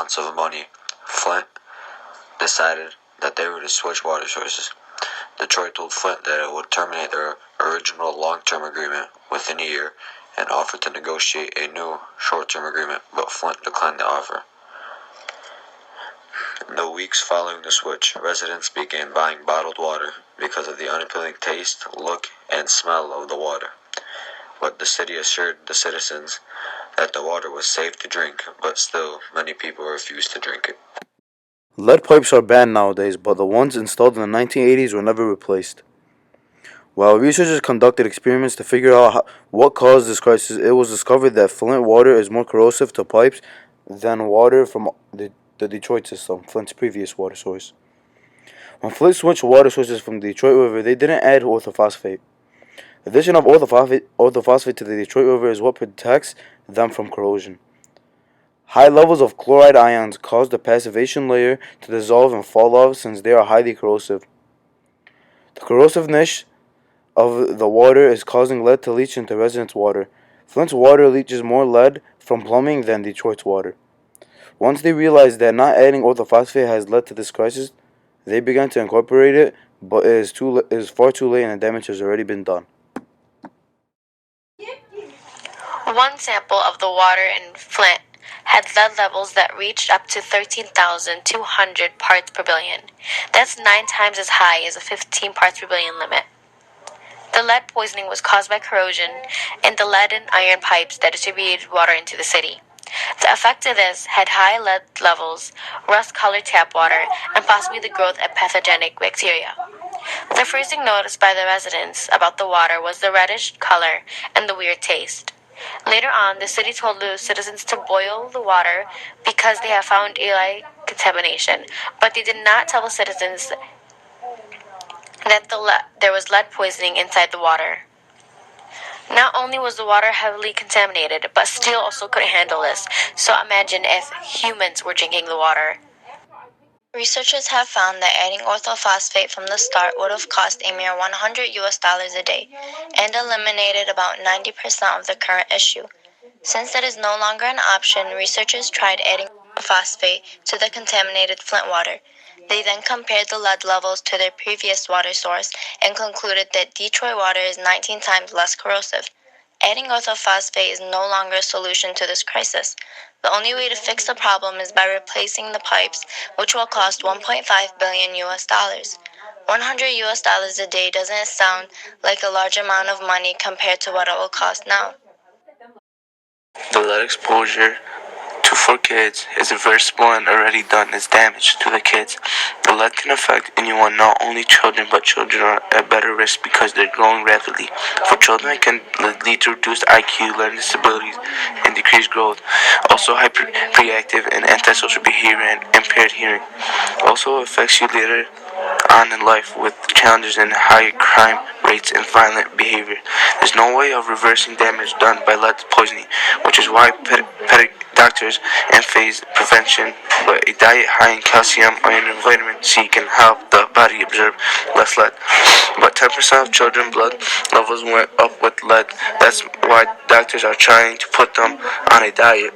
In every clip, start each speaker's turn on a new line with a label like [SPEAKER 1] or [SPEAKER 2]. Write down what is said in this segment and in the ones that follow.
[SPEAKER 1] amounts of money, Flint decided that they were to switch water sources. Detroit told Flint that it would terminate their original long-term agreement within a year and offered to negotiate a new short-term agreement, but Flint declined the offer. In the weeks following the switch, residents began buying bottled water because of the unappealing taste, look, and smell of the water. But the city assured the citizens that the water was safe to drink, but still, many people refused to drink it.
[SPEAKER 2] Lead pipes are banned nowadays, but the ones installed in the 1980s were never replaced. While researchers conducted experiments to figure out what caused this crisis, it was discovered that Flint water is more corrosive to pipes than water from the Detroit system, Flint's previous water source. When Flint switched water sources from the Detroit River, they didn't add orthophosphate. The addition of orthophosphate to the Detroit River is what protects them from corrosion. High levels of chloride ions cause the passivation layer to dissolve and fall off since they are highly corrosive. The corrosiveness of the water is causing lead to leach into residents' water. Flint's water leaches more lead from plumbing than Detroit's water. Once they realized that not adding orthophosphate has led to this crisis, they began to incorporate it, but it is far too late and the damage has already been done.
[SPEAKER 3] One sample of the water in Flint had lead levels that reached up to 13,200 parts per billion. That's 9 times as high as a 15 parts per billion limit. The lead poisoning was caused by corrosion in the lead and iron pipes that distributed water into the city. The effect of this had high lead levels, rust-colored tap water, and possibly the growth of pathogenic bacteria. The first thing noticed by the residents about the water was the reddish color and the weird taste. Later on, the city told the citizens to boil the water because they have found lead contamination, but they did not tell the citizens that there was lead poisoning inside the water. Not only was the water heavily contaminated, but still also couldn't handle this, so imagine if humans were drinking the water. Researchers have found that adding orthophosphate from the start would have cost a mere $100 a day and eliminated about 90% of the current issue. Since that is no longer an option, researchers tried adding phosphate to the contaminated Flint water. They then compared the lead levels to their previous water source and concluded that Detroit water is 19 times less corrosive. Adding orthophosphate is no longer a solution to this crisis. The only way to fix the problem is by replacing the pipes, which will cost $1.5 billion. $100 a day doesn't sound like a large amount of money compared to what it will cost now.
[SPEAKER 4] The lead exposure for kids is reversible and already done its damage to the kids. The lead can affect anyone, not only children, but children are at better risk because they're growing rapidly. For children, it can lead to reduced IQ, learning disabilities, and decreased growth. Also, hyperreactive and antisocial behavior and impaired hearing. Also affects you later on in life with challenges in higher crime rates and violent behavior. There's no way of reversing damage done by lead poisoning, which is why doctors emphasize prevention, but a diet high in calcium, iron, and vitamin C can help the body absorb less lead. But 10% of children's blood levels went up with lead. That's why doctors are trying to put them on a diet.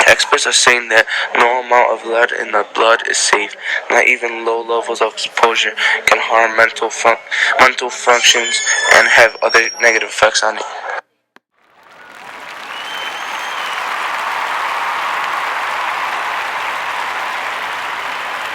[SPEAKER 4] Experts are saying that no amount of lead in the blood is safe. Not even low levels of exposure can harm mental functions and have other negative effects on it.